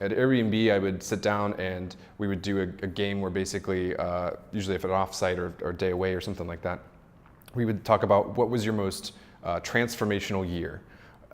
At Airbnb, I would sit down and we would do a game where basically, usually if an offsite or a day away or something like that, we would talk about what was your most transformational year.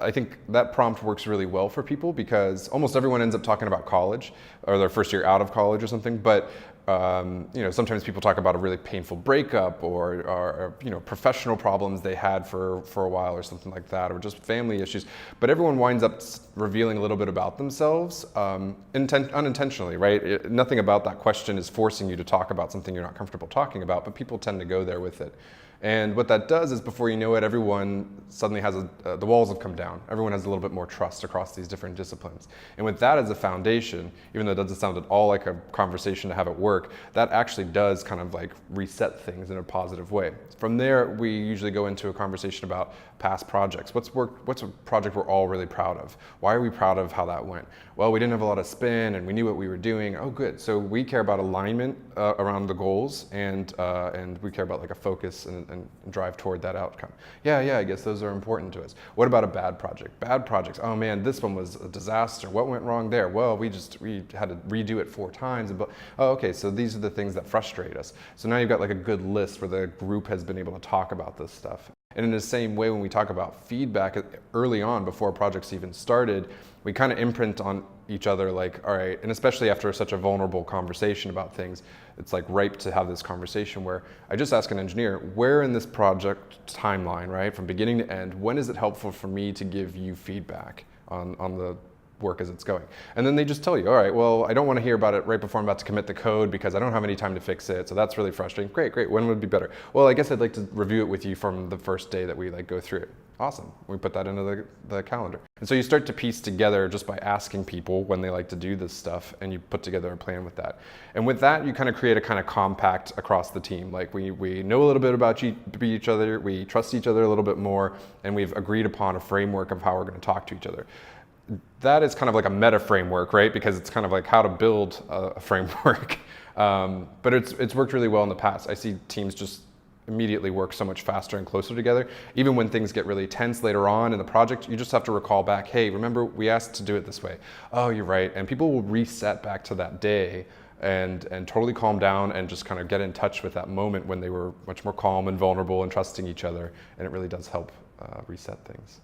I think that prompt works really well for people because almost everyone ends up talking about college or their first year out of college or something. But sometimes people talk about a really painful breakup or professional problems they had for a while or something like that, or just family issues. But everyone winds up revealing a little bit about themselves unintentionally, right? Nothing about that question is forcing you to talk about something you're not comfortable talking about, but people tend to go there with it. And what that does is before you know it, everyone suddenly has the walls have come down. Everyone has a little bit more trust across these different disciplines. And with that as a foundation, even though it doesn't sound at all like a conversation to have at work, that actually does kind of like reset things in a positive way. From there, we usually go into a conversation about past projects. What's a project we're all really proud of? Why are we proud of how that went? Well, we didn't have a lot of spin and we knew what we were doing. Oh, good. So we care about alignment around the goals and we care about like a focus and drive toward that outcome. Yeah, I guess those are important to us. What about a bad project? Bad projects. Oh man, this one was a disaster. What went wrong there? Well, we had to redo it 4 times. Oh, okay, so these are the things that frustrate us. So now you've got like a good list where the group has been able to talk about this stuff. And in the same way, when we talk about feedback early on, before projects even started, we kind of imprint on each other like, all right, and especially after such a vulnerable conversation about things, it's like ripe to have this conversation where I just ask an engineer, where in this project timeline, right, from beginning to end, when is it helpful for me to give you feedback on the work as it's going? And then they just tell you, all right, well, I don't want to hear about it right before I'm about to commit the code because I don't have any time to fix it. So that's really frustrating. Great. When would be better? Well, I guess I'd like to review it with you from the first day that we like go through it. Awesome. We put that into the calendar. And so you start to piece together just by asking people when they like to do this stuff, and you put together a plan with that. And with that, you kind of create a kind of compact across the team. Like we know a little bit about each other, we trust each other a little bit more, and we've agreed upon a framework of how we're going to talk to each other. That is kind of like a meta framework, right? Because it's kind of like how to build a framework. But it's worked really well in the past. I see teams just immediately work so much faster and closer together. Even when things get really tense later on in the project, you just have to recall back, hey, remember we asked to do it this way. Oh, you're right. And people will reset back to that day and totally calm down and just kind of get in touch with that moment when they were much more calm and vulnerable and trusting each other. And it really does help reset things.